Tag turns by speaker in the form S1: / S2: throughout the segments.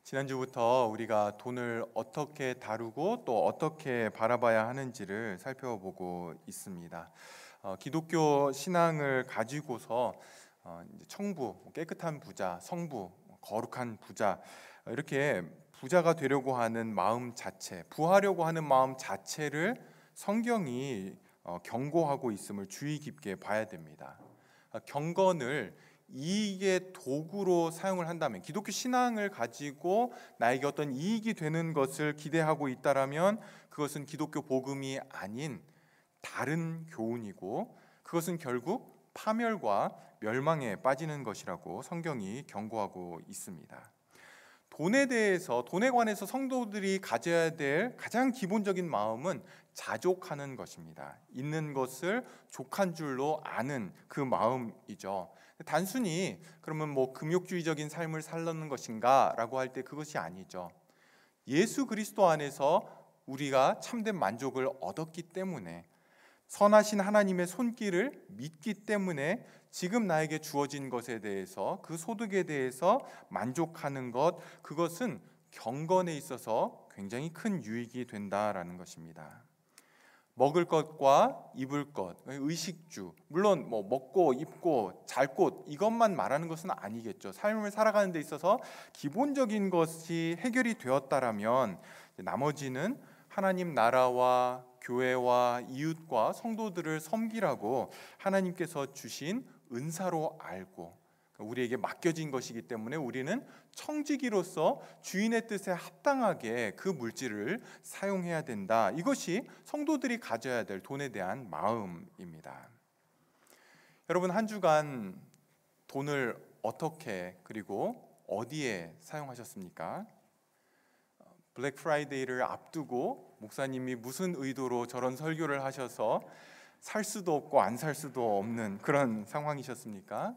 S1: 지난주부터 우리가 돈을 어떻게 다루고 또 어떻게 바라봐야 하는지를 살펴보고 있습니다. 기독교 신앙을 가지고서 이제 청부, 깨끗한 부자, 성부, 거룩한 부자, 이렇게 부자가 되려고 하는 마음 자체, 부하려고 하는 마음 자체를 성경이 경고하고 있음을 주의 깊게 봐야 됩니다. 경건을 이익의 도구로 사용을 한다면, 기독교 신앙을 가지고 나에게 어떤 이익이 되는 것을 기대하고 있다라면 그것은 기독교 복음이 아닌 다른 교훈이고, 그것은 결국 파멸과 멸망에 빠지는 것이라고 성경이 경고하고 있습니다. 돈에 관해서 성도들이 가져야 될 가장 기본적인 마음은 자족하는 것입니다. 있는 것을 족한 줄로 아는 그 마음이죠. 단순히 그러면 금욕주의적인 삶을 살라는 것인가 라고 할 때 그것이 아니죠. 예수 그리스도 안에서 우리가 참된 만족을 얻었기 때문에, 선하신 하나님의 손길을 믿기 때문에 지금 나에게 주어진 것에 대해서, 그 소득에 대해서 만족하는 것, 그것은 경건에 있어서 굉장히 큰 유익이 된다라는 것입니다. 먹을 것과 입을 것, 의식주, 물론 먹고 입고 잘 곳, 이것만 말하는 것은 아니겠죠. 삶을 살아가는 데 있어서 기본적인 것이 해결이 되었다라면 나머지는 하나님 나라와 교회와 이웃과 성도들을 섬기라고 하나님께서 주신 은사로 알고, 우리에게 맡겨진 것이기 때문에 우리는 청지기로서 주인의 뜻에 합당하게 그 물질을 사용해야 된다. 이것이 성도들이 가져야 될 돈에 대한 마음입니다. 여러분, 한 주간 돈을 어떻게 그리고 어디에 사용하셨습니까? 블랙 프라이데이를 앞두고 목사님이 무슨 의도로 저런 설교를 하셔서 살 수도 없고 안 살 수도 없는 그런 상황이셨습니까?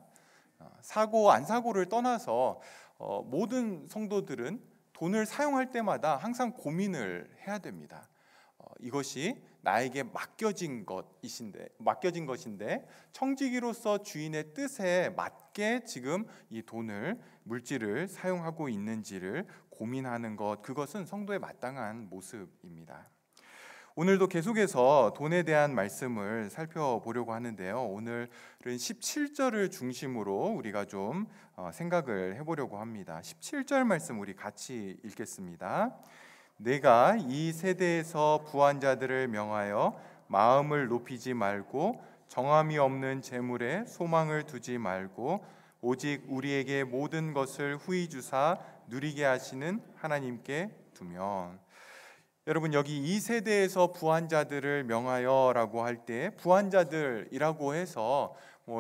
S1: 사고 안 사고를 떠나서 모든 성도들은 돈을 사용할 때마다 항상 고민을 해야 됩니다. 이것이 나에게 맡겨진 것인데 청지기로서 주인의 뜻에 맞게 지금 이 돈을, 물질을 사용하고 있는지를 고민하는 것, 그것은 성도의 마땅한 모습입니다. 오늘도 계속해서 돈에 대한 말씀을 살펴보려고 하는데요. 오늘은 17절을 중심으로 우리가 좀 생각을 해보려고 합니다. 17절 말씀 우리 같이 읽겠습니다. 내가 이 세대에서 부한 자들을 명하여 마음을 높이지 말고 정함이 없는 재물에 소망을 두지 말고 오직 우리에게 모든 것을 후히 주사 누리게 하시는 하나님께 두면. 여러분, 여기 이 세대에서 부한 자들을 명하여라고 할 때 부한 자들이라고 해서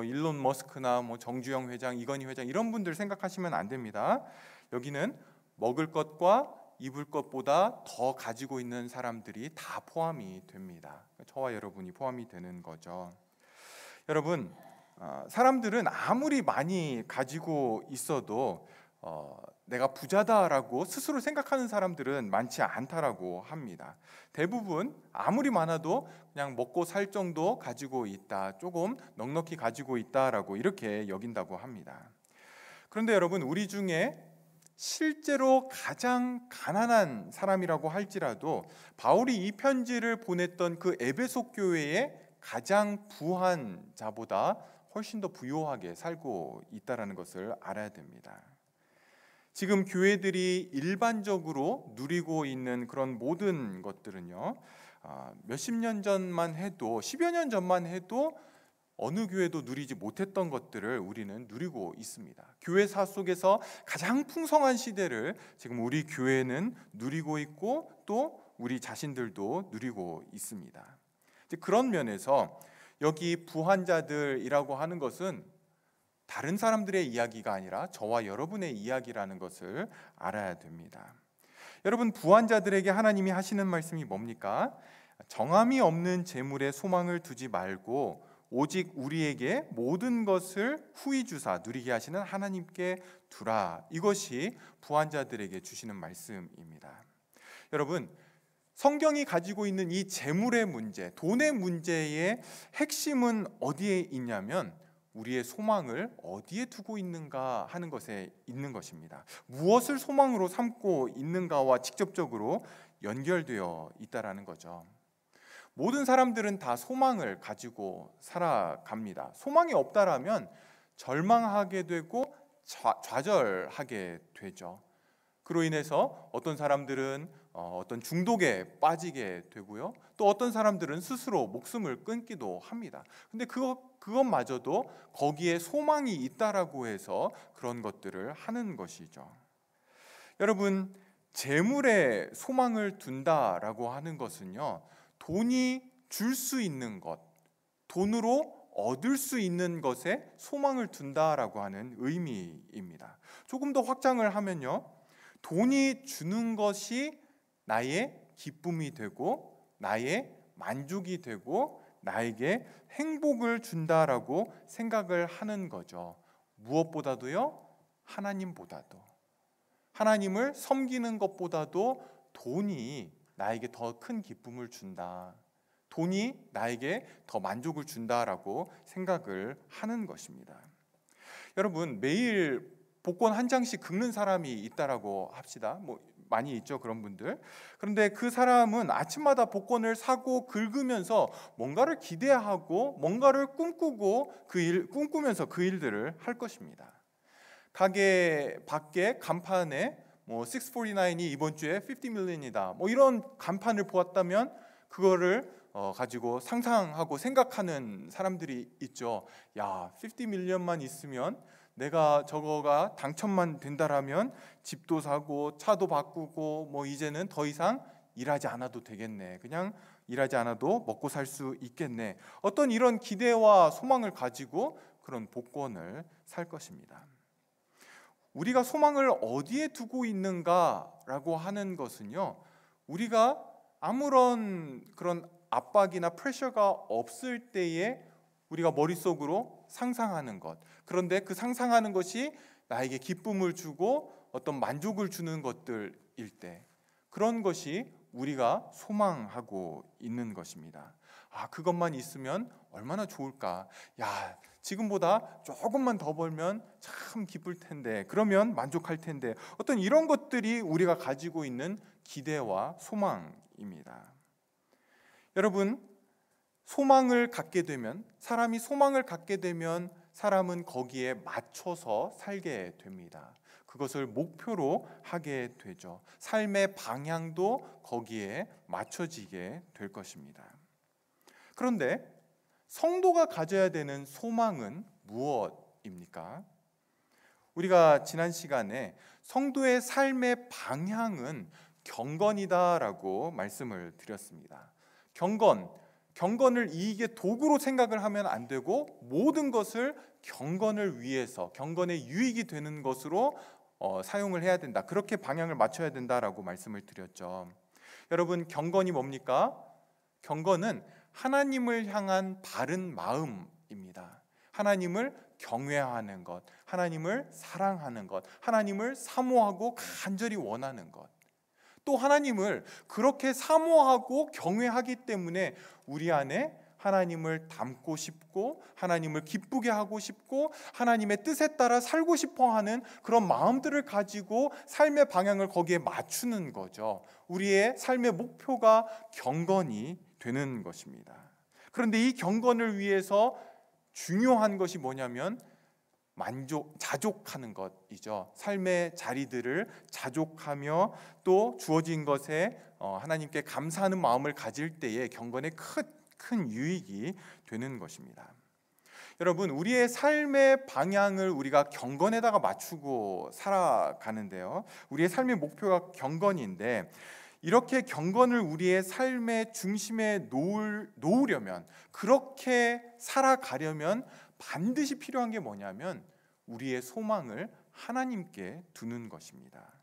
S1: 일론 머스크나 정주영 회장, 이건희 회장 이런 분들 생각하시면 안 됩니다. 여기는 먹을 것과 입을 것보다 더 가지고 있는 사람들이 다 포함이 됩니다. 저와 여러분이 포함이 되는 거죠. 여러분, 사람들은 아무리 많이 가지고 있어도 내가 부자다라고 스스로 생각하는 사람들은 많지 않다라고 합니다. 대부분 아무리 많아도 그냥 먹고 살 정도 가지고 있다, 조금 넉넉히 가지고 있다라고 이렇게 여긴다고 합니다. 그런데 여러분, 우리 중에 실제로 가장 가난한 사람이라고 할지라도 바울이 이 편지를 보냈던 그 에베소 교회의 가장 부한 자보다 훨씬 더 부유하게 살고 있다는 것을 알아야 됩니다. 지금 교회들이 일반적으로 누리고 있는 그런 모든 것들은요, 몇십 년 전만 해도, 10여 년 전만 해도 어느 교회도 누리지 못했던 것들을 우리는 누리고 있습니다. 교회사 속에서 가장 풍성한 시대를 지금 우리 교회는 누리고 있고 또 우리 자신들도 누리고 있습니다. 그런 면에서 여기 부한 자들이라고 하는 것은 다른 사람들의 이야기가 아니라 저와 여러분의 이야기라는 것을 알아야 됩니다. 여러분, 부한 자들에게 하나님이 하시는 말씀이 뭡니까? 정함이 없는 재물에 소망을 두지 말고 오직 우리에게 모든 것을 후히 주사 누리게 하시는 하나님께 두라. 이것이 부한 자들에게 주시는 말씀입니다. 여러분, 성경이 가지고 있는 이 재물의 문제, 돈의 문제의 핵심은 어디에 있냐면 우리의 소망을 어디에 두고 있는가 하는 것에 있는 것입니다. 무엇을 소망으로 삼고 있는가와 직접적으로 연결되어 있다라는 거죠. 모든 사람들은 다 소망을 가지고 살아갑니다. 소망이 없다라면 절망하게 되고 좌절하게 되죠. 그로 인해서 어떤 사람들은 어떤 중독에 빠지게 되고요. 또 어떤 사람들은 스스로 목숨을 끊기도 합니다. 근데 그것마저도 거기에 소망이 있다라고 해서 그런 것들을 하는 것이죠. 여러분, 재물에 소망을 둔다라고 하는 것은요, 돈이 줄 수 있는 것, 돈으로 얻을 수 있는 것에 소망을 둔다라고 하는 의미입니다. 조금 더 확장을 하면요, 돈이 주는 것이 나의 기쁨이 되고 나의 만족이 되고 나에게 행복을 준다라고 생각을 하는 거죠. 무엇보다도요, 하나님보다도, 하나님을 섬기는 것보다도 돈이 나에게 더 큰 기쁨을 준다, 돈이 나에게 더 만족을 준다라고 생각을 하는 것입니다. 여러분, 매일 복권 한 장씩 긁는 사람이 있다라고 합시다. 많이 있죠, 그런 분들. 그런데 그 사람은 아침마다 복권을 사고 긁으면서 뭔가를 기대하고 뭔가를 꿈꾸면서 그 일들을 할 것입니다. 가게 밖에 간판에 649이 이번 주에 50 million이다, 이런 간판을 보았다면 그거를 가지고 상상하고 생각하는 사람들이 있죠. 야, 50 million만 있으면, 내가 저거가 당첨만 된다라면 집도 사고 차도 바꾸고 이제는 더 이상 일하지 않아도 되겠네, 그냥 일하지 않아도 먹고 살 수 있겠네, 어떤 이런 기대와 소망을 가지고 그런 복권을 살 것입니다. 우리가 소망을 어디에 두고 있는가라고 하는 것은요, 우리가 아무런 그런 압박이나 프레셔가 없을 때에 우리가 머릿속으로 상상하는 것, 그런데 그 상상하는 것이 나에게 기쁨을 주고 어떤 만족을 주는 것들일 때, 그런 것이 우리가 소망하고 있는 것입니다. 그것만 있으면 얼마나 좋을까, 야, 지금보다 조금만 더 벌면 참 기쁠 텐데, 그러면 만족할 텐데, 어떤 이런 것들이 우리가 가지고 있는 기대와 소망입니다. 여러분, 사람이 소망을 갖게 되면 사람은 거기에 맞춰서 살게 됩니다. 그것을 목표로 하게 되죠. 삶의 방향도 거기에 맞춰지게 될 것입니다. 그런데 성도가 가져야 되는 소망은 무엇입니까? 우리가 지난 시간에 성도의 삶의 방향은 경건이다라고 말씀을 드렸습니다. 경건을 이익의 도구로 생각을 하면 안 되고, 모든 것을 경건을 위해서, 경건의 유익이 되는 것으로 사용을 해야 된다, 그렇게 방향을 맞춰야 된다라고 말씀을 드렸죠. 여러분, 경건이 뭡니까? 경건은 하나님을 향한 바른 마음입니다. 하나님을 경외하는 것, 하나님을 사랑하는 것, 하나님을 사모하고 간절히 원하는 것, 또 하나님을 그렇게 사모하고 경외하기 때문에 우리 안에 하나님을 닮고 싶고, 하나님을 기쁘게 하고 싶고, 하나님의 뜻에 따라 살고 싶어 하는 그런 마음들을 가지고 삶의 방향을 거기에 맞추는 거죠. 우리의 삶의 목표가 경건이 되는 것입니다. 그런데 이 경건을 위해서 중요한 것이 뭐냐면 자족하는 것이죠. 삶의 자리들을 자족하며 또 주어진 것에 하나님께 감사하는 마음을 가질 때에 경건에 큰 유익이 되는 것입니다. 여러분, 우리의 삶의 방향을 우리가 경건에다가 맞추고 살아가는데요, 우리의 삶의 목표가 경건인데, 이렇게 경건을 우리의 삶의 중심에 놓으려면, 그렇게 살아가려면 반드시 필요한 게 뭐냐면 우리의 소망을 하나님께 두는 것입니다.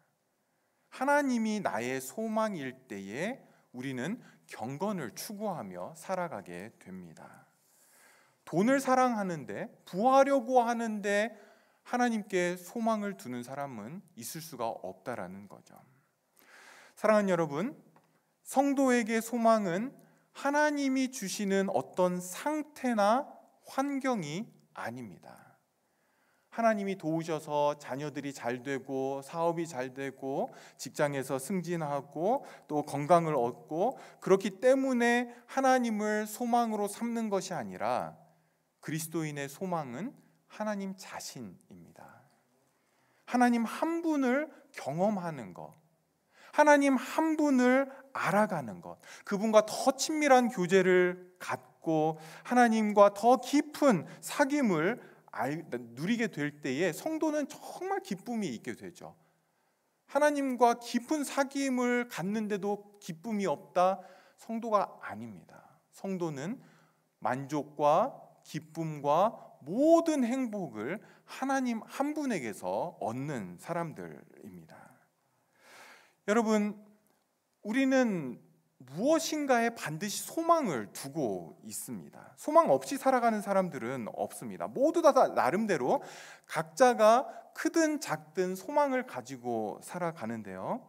S1: 하나님이 나의 소망일 때에 우리는 경건을 추구하며 살아가게 됩니다. 돈을 사랑하는데, 부하려고 하는데 하나님께 소망을 두는 사람은 있을 수가 없다라는 거죠. 사랑하는 여러분, 성도에게 소망은 하나님이 주시는 어떤 상태나 환경이 아닙니다. 하나님이 도우셔서 자녀들이 잘 되고 사업이 잘 되고 직장에서 승진하고 또 건강을 얻고 그렇기 때문에 하나님을 소망으로 삼는 것이 아니라 그리스도인의 소망은 하나님 자신입니다. 하나님 한 분을 경험하는 것, 하나님 한 분을 알아가는 것, 그분과 더 친밀한 교제를 갖고 하나님과 더 깊은 사귐을 누리게 될 때에 성도는 정말 기쁨이 있게 되죠. 하나님과 깊은 사귐을 갖는데도 기쁨이 없다? 성도가 아닙니다. 성도는 만족과 기쁨과 모든 행복을 하나님 한 분에게서 얻는 사람들입니다. 여러분, 우리는 무엇인가에 반드시 소망을 두고 있습니다. 소망 없이 살아가는 사람들은 없습니다. 모두 다 나름대로 각자가 크든 작든 소망을 가지고 살아가는데요,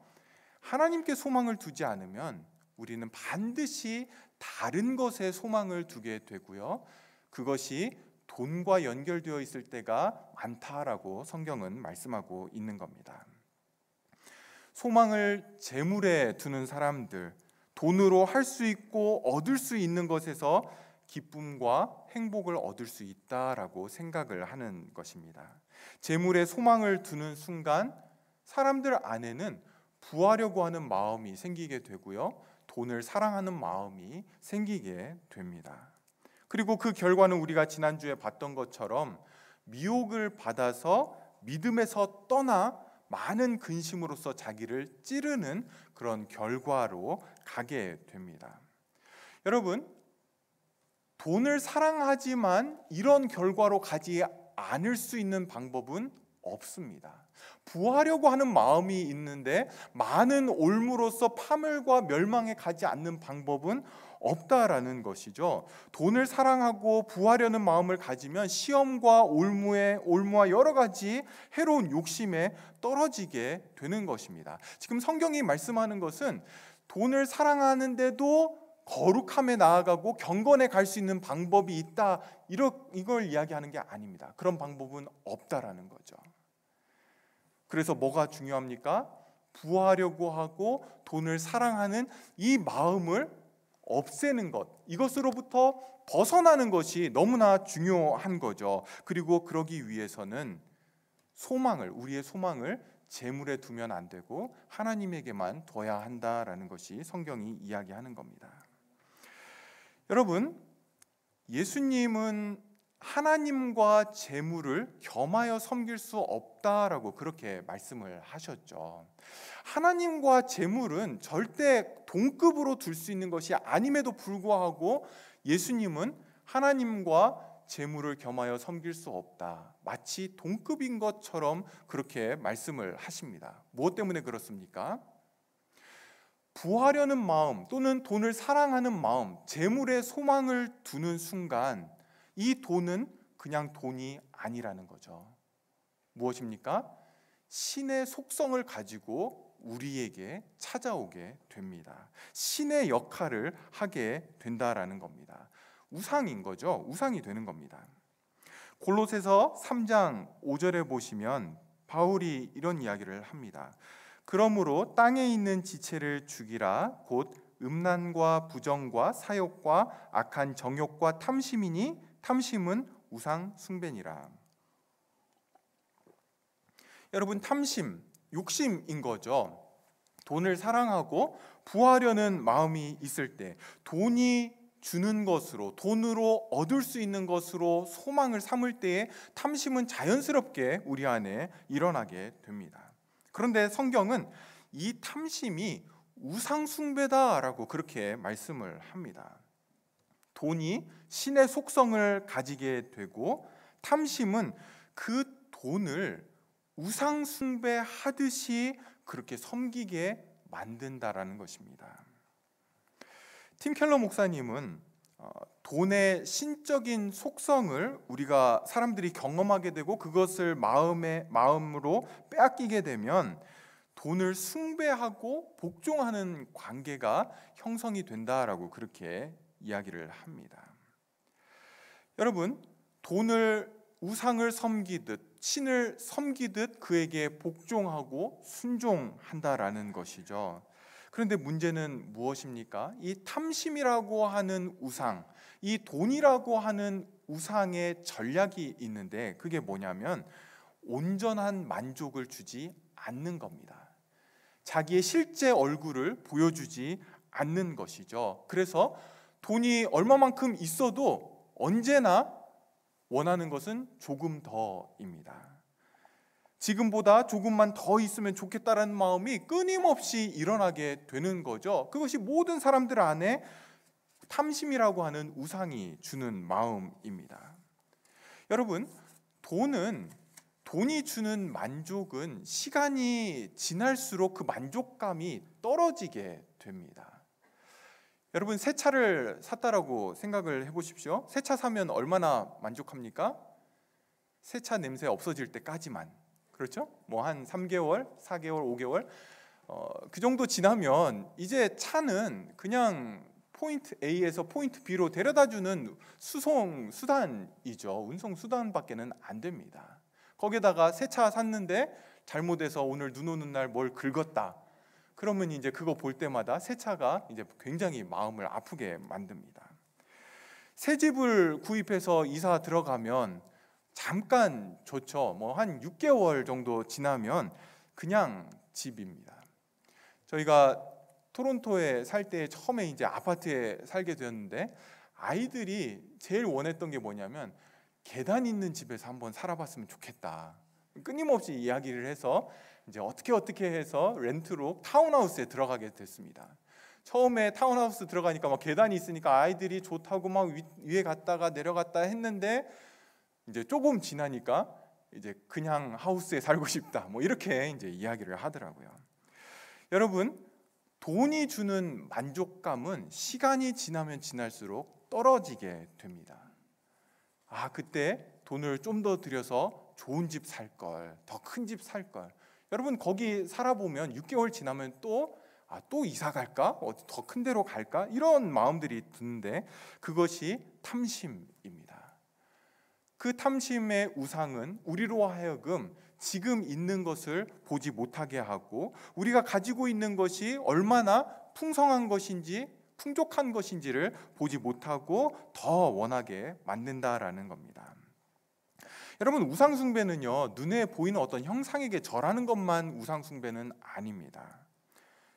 S1: 하나님께 소망을 두지 않으면 우리는 반드시 다른 것에 소망을 두게 되고요, 그것이 돈과 연결되어 있을 때가 많다라고 성경은 말씀하고 있는 겁니다. 소망을 재물에 두는 사람들, 돈으로 할 수 있고 얻을 수 있는 것에서 기쁨과 행복을 얻을 수 있다라고 생각을 하는 것입니다. 재물에 소망을 두는 순간 사람들 안에는 부하려고 하는 마음이 생기게 되고요, 돈을 사랑하는 마음이 생기게 됩니다. 그리고 그 결과는 우리가 지난주에 봤던 것처럼 미혹을 받아서 믿음에서 떠나 많은 근심으로써 자기를 찌르는 그런 결과로 가게 됩니다. 여러분, 돈을 사랑하지만 이런 결과로 가지 않을 수 있는 방법은 없습니다. 부하려고 하는 마음이 있는데 많은 올무로써 파멸과 멸망에 가지 않는 방법은 없다라는 것이죠. 돈을 사랑하고 부하려는 마음을 가지면 시험과 올무와 여러 가지 해로운 욕심에 떨어지게 되는 것입니다. 지금 성경이 말씀하는 것은 돈을 사랑하는데도 거룩함에 나아가고 경건에 갈 수 있는 방법이 있다, 이걸 이야기하는 게 아닙니다. 그런 방법은 없다라는 거죠. 그래서 뭐가 중요합니까? 부하려고 하고 돈을 사랑하는 이 마음을 없애는 것, 이것으로부터 벗어나는 것이 너무나 중요한 거죠. 그리고 그러기 위해서는 우리의 소망을 재물에 두면 안 되고 하나님에게만 둬야 한다라는 것이 성경이 이야기하는 겁니다. 여러분, 예수님은 하나님과 재물을 겸하여 섬길 수 없다라고 그렇게 말씀을 하셨죠. 하나님과 재물은 절대 동급으로 둘 수 있는 것이 아님에도 불구하고 예수님은 하나님과 재물을 겸하여 섬길 수 없다, 마치 동급인 것처럼 그렇게 말씀을 하십니다. 무엇 때문에 그렇습니까? 부하려는 마음 또는 돈을 사랑하는 마음, 재물에 소망을 두는 순간 이 돈은 그냥 돈이 아니라는 거죠. 무엇입니까? 신의 속성을 가지고 우리에게 찾아오게 됩니다. 신의 역할을 하게 된다라는 겁니다. 우상인 거죠. 우상이 되는 겁니다. 골로새서 3장 5절에 보시면 바울이 이런 이야기를 합니다. 그러므로 땅에 있는 지체를 죽이라. 곧 음란과 부정과 사욕과 악한 정욕과 탐심이니 탐심은 우상 숭배니라. 여러분, 탐심, 욕심인 거죠. 돈을 사랑하고 부하려는 마음이 있을 때 돈이 주는 것으로, 돈으로 얻을 수 있는 것으로 소망을 삼을 때에 탐심은 자연스럽게 우리 안에 일어나게 됩니다. 그런데 성경은 이 탐심이 우상 숭배다라고 그렇게 말씀을 합니다. 돈이 신의 속성을 가지게 되고 탐심은 그 돈을 우상 숭배하듯이 그렇게 섬기게 만든다라는 것입니다. 팀 켈러 목사님은 돈의 신적인 속성을 우리가 사람들이 경험하게 되고 그것을 마음으로 빼앗기게 되면 돈을 숭배하고 복종하는 관계가 형성이 된다라고 그렇게 이야기를 합니다. 여러분, 돈을 우상을 섬기듯 신을 섬기듯 그에게 복종하고 순종한다라는 것이죠. 그런데 문제는 무엇입니까? 이 탐심이라고 하는 우상, 이 돈이라고 하는 우상의 전략이 있는데 그게 뭐냐면 온전한 만족을 주지 않는 겁니다. 자기의 실제 얼굴을 보여주지 않는 것이죠. 그래서 돈이 얼마만큼 있어도 언제나 원하는 것은 조금 더입니다. 지금보다 조금만 더 있으면 좋겠다라는 마음이 끊임없이 일어나게 되는 거죠. 그것이 모든 사람들 안에 탐심이라고 하는 우상이 주는 마음입니다. 여러분, 돈이 주는 만족은 시간이 지날수록 그 만족감이 떨어지게 됩니다. 여러분, 새 차를 샀다라고 생각을 해보십시오. 새 차 사면 얼마나 만족합니까? 새 차 냄새 없어질 때까지만. 그렇죠? 뭐 한 3개월, 4개월, 5개월 그 정도 지나면 이제 차는 그냥 포인트 A에서 포인트 B로 데려다주는 수송 수단이죠. 운송 수단밖에는 안 됩니다. 거기다가 새 차 샀는데 잘못해서 오늘 눈 오는 날 뭘 긁었다. 그러면 이제 그거 볼 때마다 새 차가 이제 굉장히 마음을 아프게 만듭니다. 새 집을 구입해서 이사 들어가면 잠깐 좋죠. 뭐 한 6개월 정도 지나면 그냥 집입니다. 저희가 토론토에 살 때 처음에 이제 아파트에 살게 되었는데 아이들이 제일 원했던 게 뭐냐면 계단 있는 집에서 한번 살아봤으면 좋겠다. 끊임없이 이야기를 해서 이제 어떻게 해서 렌트로 타운하우스에 들어가게 됐습니다. 처음에 타운하우스 들어가니까 막 계단이 있으니까 아이들이 좋다고 막 위에 갔다가 내려갔다 했는데 이제 조금 지나니까 이제 그냥 하우스에 살고 싶다. 뭐 이렇게 이제 이야기를 하더라고요. 여러분, 돈이 주는 만족감은 시간이 지나면 지날수록 떨어지게 됩니다. 아, 그때 돈을 좀 더 들여서 좋은 집 살 걸, 더 큰 집 살 걸. 여러분, 거기 살아보면 6개월 지나면 또 이사 갈까? 더 큰 데로 갈까? 이런 마음들이 드는데 그것이 탐심입니다. 그 탐심의 우상은 우리로 하여금 지금 있는 것을 보지 못하게 하고 우리가 가지고 있는 것이 얼마나 풍성한 것인지 풍족한 것인지를 보지 못하고 더 원하게 만든다라는 겁니다. 여러분, 우상 숭배는요, 눈에 보이는 어떤 형상에게 절하는 것만 우상 숭배는 아닙니다.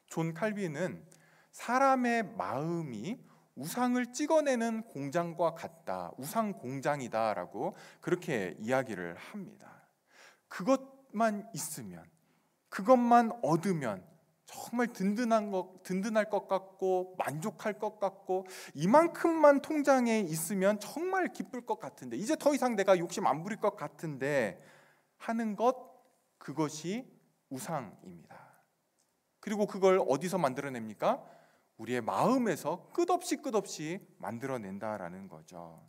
S1: 존 칼빈은 사람의 마음이 우상을 찍어내는 공장과 같다, 우상 공장이다라고 그렇게 이야기를 합니다. 그것만 있으면, 그것만 얻으면 정말 든든할 것 같고 만족할 것 같고 이만큼만 통장에 있으면 정말 기쁠 것 같은데 이제 더 이상 내가 욕심 안 부릴 것 같은데 하는 그것이 우상입니다. 그리고 그걸 어디서 만들어냅니까? 우리의 마음에서 끝없이 만들어낸다라는 거죠.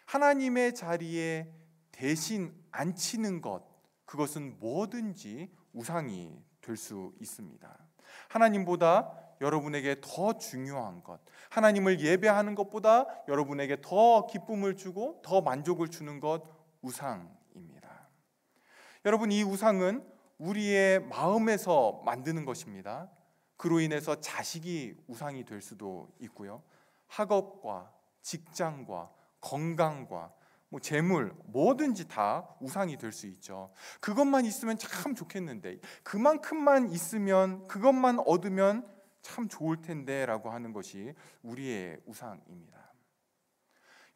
S1: 하나님의 자리에 대신 앉히는 것, 그것은 뭐든지 우상이 될 수 있습니다. 하나님보다 여러분에게 더 중요한 것, 하나님을 예배하는 것보다 여러분에게 더 기쁨을 주고 더 만족을 주는 것, 우상입니다. 여러분, 이 우상은 우리의 마음에서 만드는 것입니다. 그로 인해서 자식이 우상이 될 수도 있고요. 학업과 직장과 건강과 재물 뭐든지 다 우상이 될 수 있죠. 그것만 있으면 참 좋겠는데 그만큼만 있으면 그것만 얻으면 참 좋을 텐데 라고 하는 것이 우리의 우상입니다.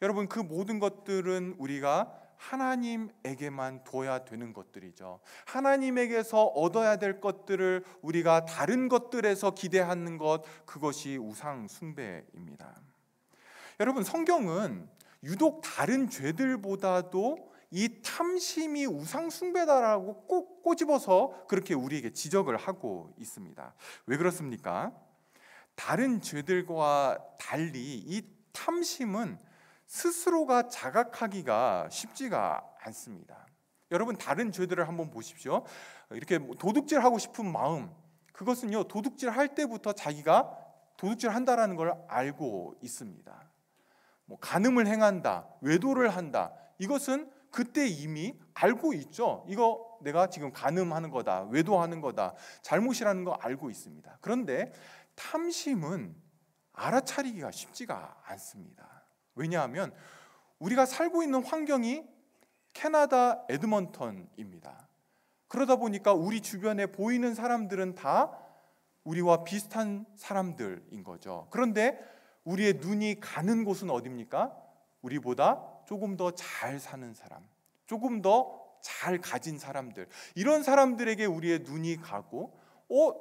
S1: 여러분, 그 모든 것들은 우리가 하나님에게만 둬야 되는 것들이죠. 하나님에게서 얻어야 될 것들을 우리가 다른 것들에서 기대하는 것, 그것이 우상 숭배입니다. 여러분, 성경은 유독 다른 죄들보다도 이 탐심이 우상 숭배다라고 꼭 꼬집어서 그렇게 우리에게 지적을 하고 있습니다. 왜 그렇습니까? 다른 죄들과 달리 이 탐심은 스스로가 자각하기가 쉽지가 않습니다. 여러분, 다른 죄들을 한번 보십시오. 이렇게 도둑질하고 싶은 마음, 그것은요, 도둑질할 때부터 자기가 도둑질한다라는 걸 알고 있습니다. 간음을 행한다, 외도를 한다, 이것은 그때 이미 알고 있죠. 이거 내가 지금 간음하는 거다, 외도하는 거다, 잘못이라는 거 알고 있습니다. 그런데 탐심은 알아차리기가 쉽지가 않습니다. 왜냐하면 우리가 살고 있는 환경이 캐나다 에드먼턴입니다. 그러다 보니까 우리 주변에 보이는 사람들은 다 우리와 비슷한 사람들인 거죠. 그런데 우리의 눈이 가는 곳은 어디입니까? 우리보다 조금 더 잘 사는 사람, 조금 더 잘 가진 사람들, 이런 사람들에게 우리의 눈이 가고,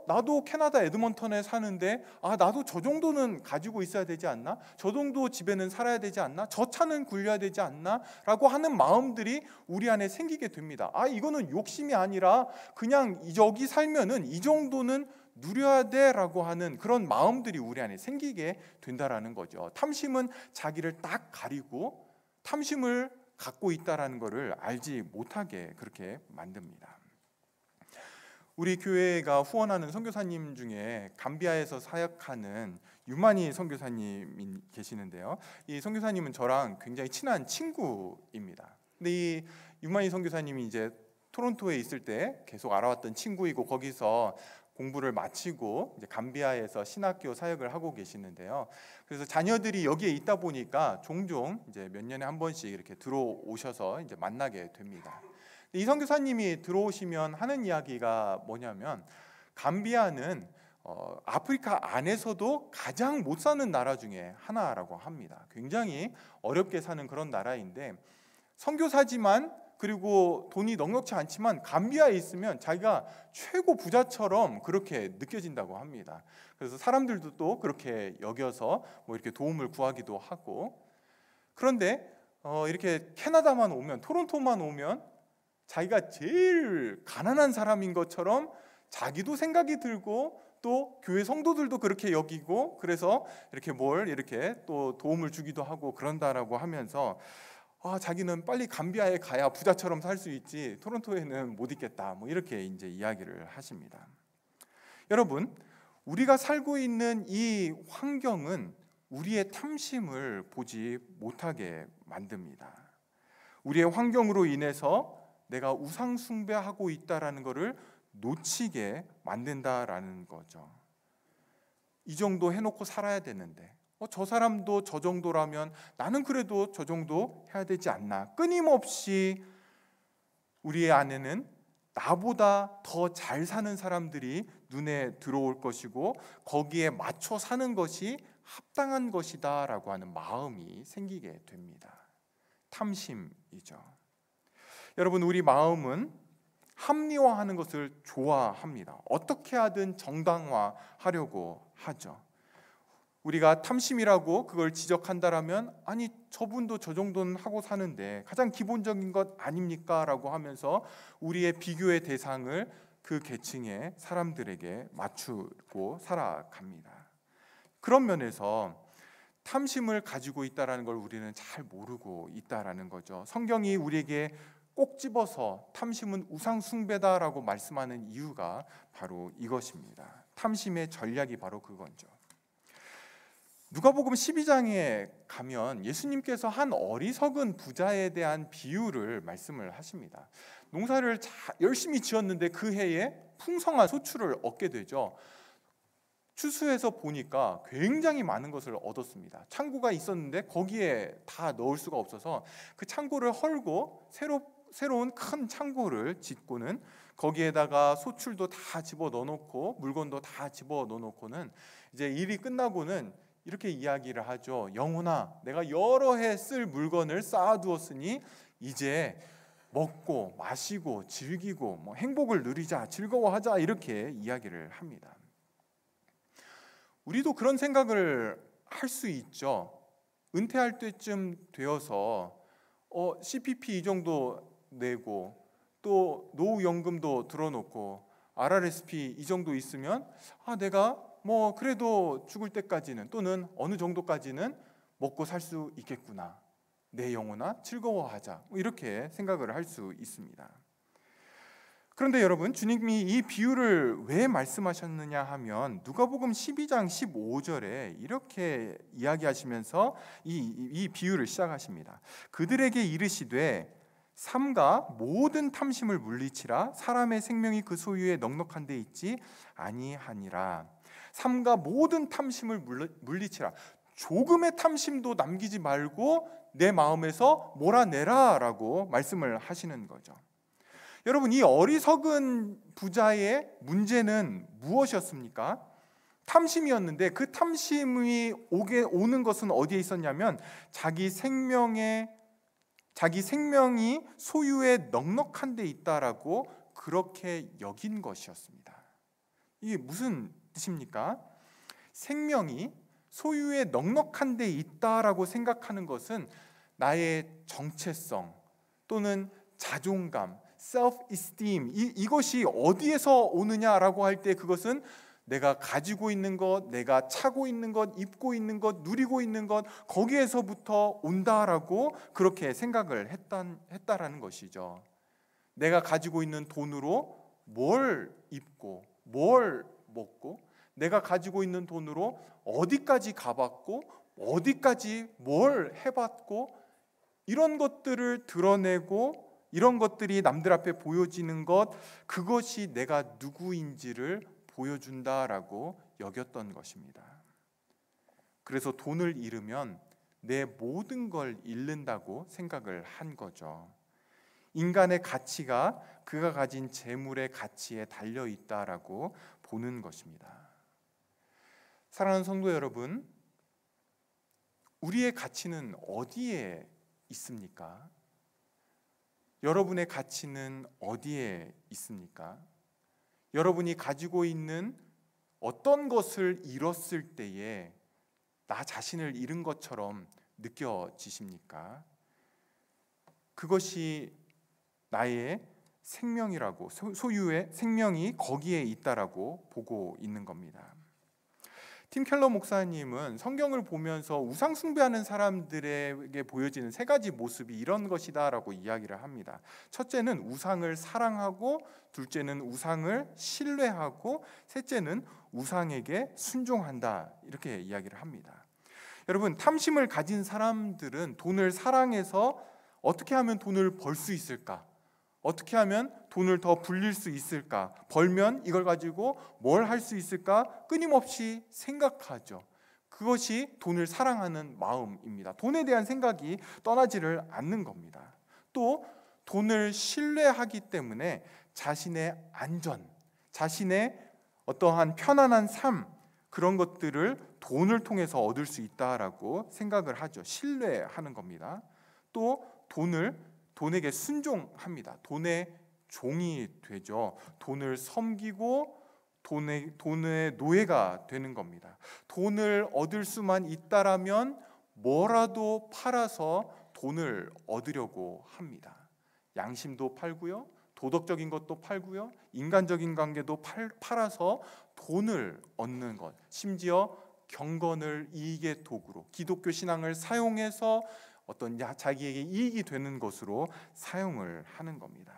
S1: 나도 캐나다 에드먼턴에 사는데 나도 저 정도는 가지고 있어야 되지 않나? 저 정도 집에는 살아야 되지 않나? 저 차는 굴려야 되지 않나? 라고 하는 마음들이 우리 안에 생기게 됩니다. 이거는 욕심이 아니라 그냥 여기 살면은 이 정도는 누려야 돼라고 하는 그런 마음들이 우리 안에 생기게 된다라는 거죠. 탐심은 자기를 딱 가리고 탐심을 갖고 있다라는 것을 알지 못하게 그렇게 만듭니다. 우리 교회가 후원하는 선교사님 중에 감비아에서 사역하는 유만희 선교사님이 계시는데요. 이 선교사님은 저랑 굉장히 친한 친구입니다. 근데 이 유만희 선교사님이 이제 토론토에 있을 때 계속 알아왔던 친구이고, 거기서 공부를 마치고 이제 감비아에서 신학교 사역을 하고 계시는데요. 그래서 자녀들이 여기에 있다 보니까 종종 이제 몇 년에 한 번씩 이렇게 들어오셔서 이제 만나게 됩니다. 이 선교사님이 들어오시면 하는 이야기가 뭐냐면, 감비아는 아프리카 안에서도 가장 못 사는 나라 중에 하나라고 합니다. 굉장히 어렵게 사는 그런 나라인데, 선교사지만 그리고 돈이 넉넉치 않지만 감비아에 있으면 자기가 최고 부자처럼 그렇게 느껴진다고 합니다. 그래서 사람들도 또 그렇게 여겨서 뭐 이렇게 도움을 구하기도 하고, 그런데 이렇게 캐나다만 오면, 토론토만 오면 자기가 제일 가난한 사람인 것처럼 자기도 생각이 들고, 또 교회 성도들도 그렇게 여기고, 그래서 이렇게 이렇게 또 도움을 주기도 하고 그런다라고 하면서 자기는 빨리 감비아에 가야 부자처럼 살 수 있지 토론토에는 못 있겠다, 뭐 이렇게 이제 이야기를 하십니다. 여러분, 우리가 살고 있는 이 환경은 우리의 탐심을 보지 못하게 만듭니다. 우리의 환경으로 인해서 내가 우상 숭배하고 있다라는 것을 놓치게 만든다라는 거죠. 이 정도 해놓고 살아야 되는데, 저 사람도 저 정도라면 나는 그래도 저 정도 해야 되지 않나? 끊임없이 우리의 안에는 나보다 더 잘 사는 사람들이 눈에 들어올 것이고, 거기에 맞춰 사는 것이 합당한 것이다 라고 하는 마음이 생기게 됩니다. 탐심이죠. 여러분, 우리 마음은 합리화하는 것을 좋아합니다. 어떻게 하든 정당화하려고 하죠. 우리가 탐심이라고 그걸 지적한다라면, 아니 저분도 저 정도는 하고 사는데 가장 기본적인 것 아닙니까? 라고 하면서 우리의 비교의 대상을 그 계층의 사람들에게 맞추고 살아갑니다. 그런 면에서 탐심을 가지고 있다는 걸 우리는 잘 모르고 있다는 거죠. 성경이 우리에게 꼭 집어서 탐심은 우상 숭배다라고 말씀하는 이유가 바로 이것입니다. 탐심의 전략이 바로 그건죠. 누가복음 12장에 가면 예수님께서 한 어리석은 부자에 대한 비유를 말씀을 하십니다. 농사를 열심히 지었는데 그 해에 풍성한 소출을 얻게 되죠. 추수해서 보니까 굉장히 많은 것을 얻었습니다. 창고가 있었는데 거기에 다 넣을 수가 없어서 그 창고를 헐고 새로운 큰 창고를 짓고는 거기에다가 소출도 다 집어 넣어놓고 물건도 다 집어 넣어놓고는 이제 일이 끝나고는 이렇게 이야기를 하죠. 영혼아, 내가 여러 해 쓸 물건을 쌓아두었으니 이제 먹고 마시고 즐기고 뭐 행복을 누리자, 즐거워하자, 이렇게 이야기를 합니다. 우리도 그런 생각을 할 수 있죠. 은퇴할 때쯤 되어서 CPP 이 정도 내고 또 노후연금도 들어놓고 RRSP 이 정도 있으면 내가 뭐 그래도 죽을 때까지는 또는 어느 정도까지는 먹고 살 수 있겠구나, 내 영혼아 즐거워하자, 이렇게 생각을 할 수 있습니다. 그런데 여러분, 주님이 이 비유를 왜 말씀하셨느냐 하면 누가복음 12장 15절에 이렇게 이야기하시면서 이 비유를 시작하십니다. 그들에게 이르시되 삼가 모든 탐심을 물리치라. 사람의 생명이 그 소유에 넉넉한 데 있지 아니하니라. 삼가 모든 탐심을 물리치라. 조금의 탐심도 남기지 말고 내 마음에서 몰아내라 라고 말씀을 하시는 거죠. 여러분, 이 어리석은 부자의 문제는 무엇이었습니까? 탐심이었는데 그 탐심이 오는 것은 어디에 있었냐면 자기 생명이 소유에 넉넉한 데 있다라고 그렇게 여긴 것이었습니다. 이게 무슨 뜻입니까? 생명이 소유에 넉넉한 데 있다라고 생각하는 것은 나의 정체성 또는 자존감, self-esteem, 이것이 어디에서 오느냐라고 할 때 그것은 내가 가지고 있는 것, 내가 차고 있는 것, 입고 있는 것, 누리고 있는 것, 거기에서부터 온다라고 그렇게 생각을 했다라는 것이죠. 내가 가지고 있는 돈으로 뭘 입고 뭘 먹고, 내가 가지고 있는 돈으로 어디까지 가봤고 어디까지 뭘 해봤고, 이런 것들을 드러내고 이런 것들이 남들 앞에 보여지는 것, 그것이 내가 누구인지를 보여준다라고 여겼던 것입니다. 그래서 돈을 잃으면 내 모든 걸 잃는다고 생각을 한 거죠. 인간의 가치가 그가 가진 재물의 가치에 달려 있다라고 보는 것입니다. 사랑하는 성도 여러분, 우리의 가치는 어디에 있습니까? 여러분의 가치는 어디에 있습니까? 여러분이 가지고 있는 어떤 것을 잃었을 때에 나 자신을 잃은 것처럼 느껴지십니까? 그것이 나의 생명이라고, 소유의 생명이 거기에 있다라고 보고 있는 겁니다. 팀 켈러 목사님은 성경을 보면서 우상 숭배하는 사람들에게 보여지는 세 가지 모습이 이런 것이다라고 이야기를 합니다. 첫째는 우상을 사랑하고, 둘째는 우상을 신뢰하고, 셋째는 우상에게 순종한다, 이렇게 이야기를 합니다. 여러분, 탐심을 가진 사람들은 돈을 사랑해서 어떻게 하면 돈을 벌 수 있을까? 어떻게 하면 돈을 더 불릴 수 있을까? 벌면 이걸 가지고 뭘 할 수 있을까? 끊임없이 생각하죠. 그것이 돈을 사랑하는 마음입니다. 돈에 대한 생각이 떠나지를 않는 겁니다. 또 돈을 신뢰하기 때문에 자신의 안전, 자신의 어떠한 편안한 삶, 그런 것들을 돈을 통해서 얻을 수 있다라고 생각을 하죠. 신뢰하는 겁니다. 또 돈에게 순종합니다. 돈의 종이 되죠. 돈을 섬기고 돈의 노예가 되는 겁니다. 돈을 얻을 수만 있다라면 뭐라도 팔아서 돈을 얻으려고 합니다. 양심도 팔고요, 도덕적인 것도 팔고요, 인간적인 관계도 팔아서 돈을 얻는 것, 심지어 경건을 이익의 도구로, 기독교 신앙을 사용해서 어떤 자기에게 이익이 되는 것으로 사용을 하는 겁니다.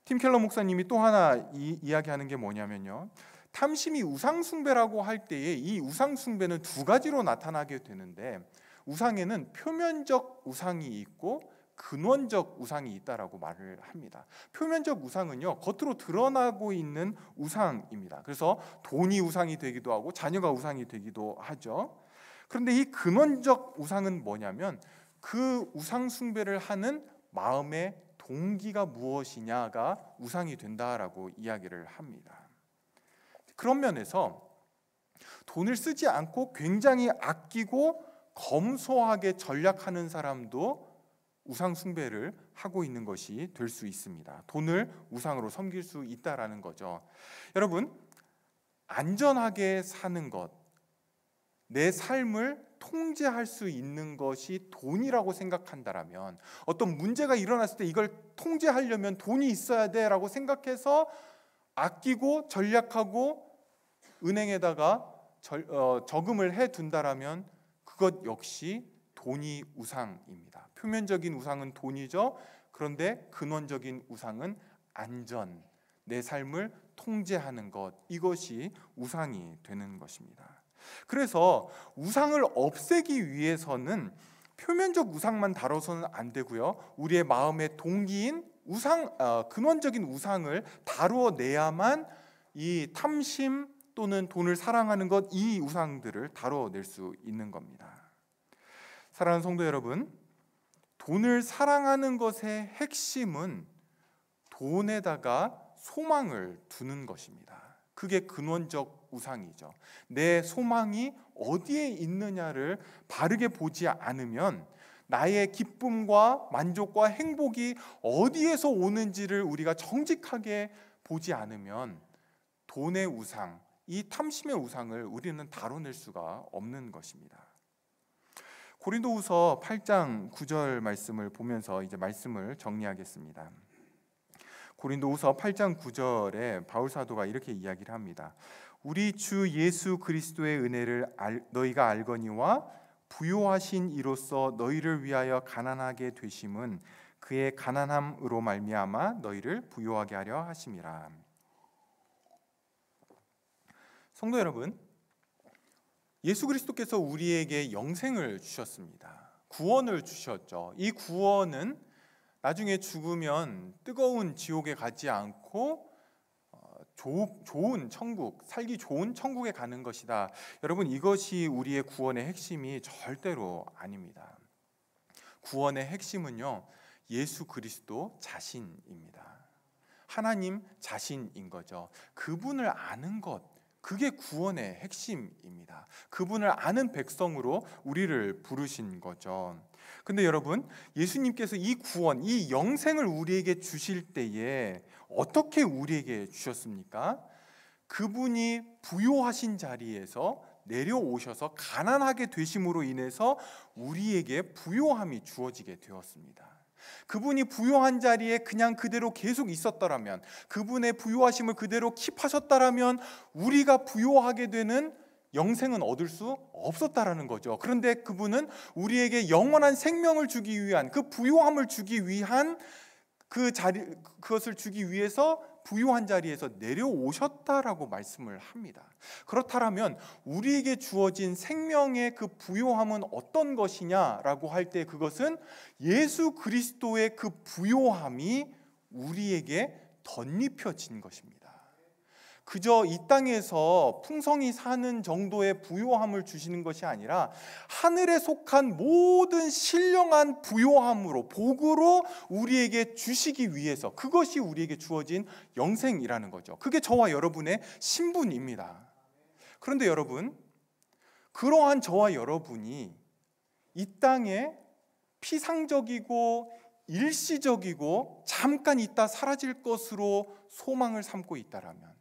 S1: 팀 켈러 목사님이 또 하나 이야기하는 게 뭐냐면요, 탐심이 우상숭배라고 할 때에 이 우상숭배는 두 가지로 나타나게 되는데, 우상에는 표면적 우상이 있고 근원적 우상이 있다라고 말을 합니다. 표면적 우상은요, 겉으로 드러나고 있는 우상입니다. 그래서 돈이 우상이 되기도 하고 자녀가 우상이 되기도 하죠. 그런데 이 근원적 우상은 뭐냐면 그 우상 숭배를 하는 마음의 동기가 무엇이냐가 우상이 된다라고 이야기를 합니다. 그런 면에서 돈을 쓰지 않고 굉장히 아끼고 검소하게 전략하는 사람도 우상 숭배를 하고 있는 것이 될 수 있습니다. 돈을 우상으로 섬길 수 있다라는 거죠. 여러분, 안전하게 사는 것, 내 삶을 통제할 수 있는 것이 돈이라고 생각한다라면, 어떤 문제가 일어났을 때 이걸 통제하려면 돈이 있어야 돼라고 생각해서 아끼고 전략하고 은행에다가 저금을 해둔다라면 그것 역시 돈이 우상입니다. 표면적인 우상은 돈이죠. 그런데 근원적인 우상은 안전, 내 삶을 통제하는 것, 이것이 우상이 되는 것입니다. 그래서 우상을 없애기 위해서는 표면적 우상만 다뤄서는 안 되고요. 우리의 마음의 동기인 근원적인 우상을 다루어내야만 이 탐심 또는 돈을 사랑하는 것, 이 우상들을 다뤄낼 수 있는 겁니다. 사랑하는 성도 여러분, 돈을 사랑하는 것의 핵심은 돈에다가 소망을 두는 것입니다. 그게 근원적 우상이죠. 내 소망이 어디에 있느냐를 바르게 보지 않으면, 나의 기쁨과 만족과 행복이 어디에서 오는지를 우리가 정직하게 보지 않으면 돈의 우상, 이 탐심의 우상을 우리는 다뤄낼 수가 없는 것입니다. 고린도후서 8장 9절 말씀을 보면서 이제 말씀을 정리하겠습니다. 고린도후서 8장 9절에 바울 사도가 이렇게 이야기를 합니다. 우리 주 예수 그리스도의 은혜를 너희가 알거니와 부요하신 이로써 너희를 위하여 가난하게 되심은 그의 가난함으로 말미암아 너희를 부요하게 하려 하심이라. 성도 여러분, 예수 그리스도께서 우리에게 영생을 주셨습니다. 구원을 주셨죠. 이 구원은 나중에 죽으면 뜨거운 지옥에 가지 않고 좋은 천국, 살기 좋은 천국에 가는 것이다. 여러분, 이것이 우리의 구원의 핵심이 절대로 아닙니다. 구원의 핵심은요, 예수 그리스도 자신입니다. 하나님 자신인 거죠. 그분을 아는 것, 그게 구원의 핵심입니다. 그분을 아는 백성으로 우리를 부르신 거죠. 근데 여러분, 예수님께서 이 구원, 이 영생을 우리에게 주실 때에 어떻게 우리에게 주셨습니까? 그분이 부요하신 자리에서 내려오셔서 가난하게 되심으로 인해서 우리에게 부요함이 주어지게 되었습니다. 그분이 부요한 자리에 그냥 그대로 계속 있었더라면, 그분의 부요하심을 그대로 킵하셨더라면 우리가 부요하게 되는 영생은 얻을 수 없었다라는 거죠. 그런데 그분은 우리에게 영원한 생명을 주기 위한, 그 부요함을 주기 위한 그것을 주기 위해서 부요한 자리에서 내려오셨다라고 말씀을 합니다. 그렇다면 우리에게 주어진 생명의 그 부요함은 어떤 것이냐라고 할 때, 그것은 예수 그리스도의 그 부요함이 우리에게 덧입혀진 것입니다. 그저 이 땅에서 풍성히 사는 정도의 부요함을 주시는 것이 아니라 하늘에 속한 모든 신령한 부요함으로, 복으로 우리에게 주시기 위해서, 그것이 우리에게 주어진 영생이라는 거죠. 그게 저와 여러분의 신분입니다. 그런데 여러분, 그러한 저와 여러분이 이 땅에 피상적이고 일시적이고 잠깐 있다 사라질 것으로 소망을 삼고 있다라면,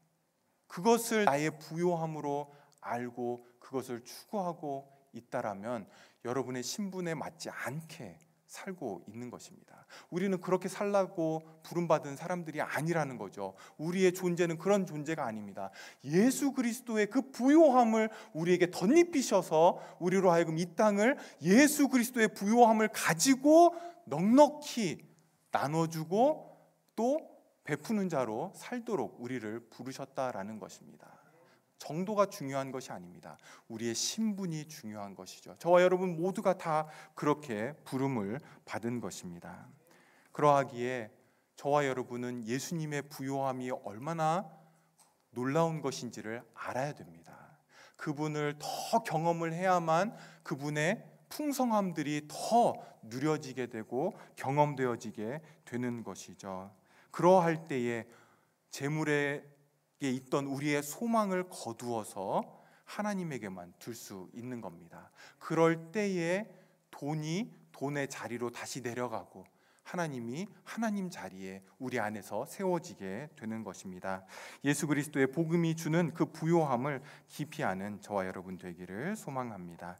S1: 그것을 나의 부요함으로 알고 그것을 추구하고 있다라면 여러분의 신분에 맞지 않게 살고 있는 것입니다. 우리는 그렇게 살라고 부름받은 사람들이 아니라는 거죠. 우리의 존재는 그런 존재가 아닙니다. 예수 그리스도의 그 부요함을 우리에게 덧입히셔서 우리로 하여금 이 땅을 예수 그리스도의 부요함을 가지고 넉넉히 나눠주고 또 베푸는 자로 살도록 우리를 부르셨다라는 것입니다. 정도가 중요한 것이 아닙니다. 우리의 신분이 중요한 것이죠. 저와 여러분 모두가 다 그렇게 부름을 받은 것입니다. 그러하기에 저와 여러분은 예수님의 부요함이 얼마나 놀라운 것인지를 알아야 됩니다. 그분을 더 경험을 해야만 그분의 풍성함들이 더 누려지게 되고 경험되어지게 되는 것이죠. 그러할 때에 재물에 있던 우리의 소망을 거두어서 하나님에게만 둘 수 있는 겁니다. 그럴 때에 돈의 자리로 다시 내려가고 하나님이 하나님 자리에 우리 안에서 세워지게 되는 것입니다. 예수 그리스도의 복음이 주는 그 부요함을 깊이 아는 저와 여러분 되기를 소망합니다.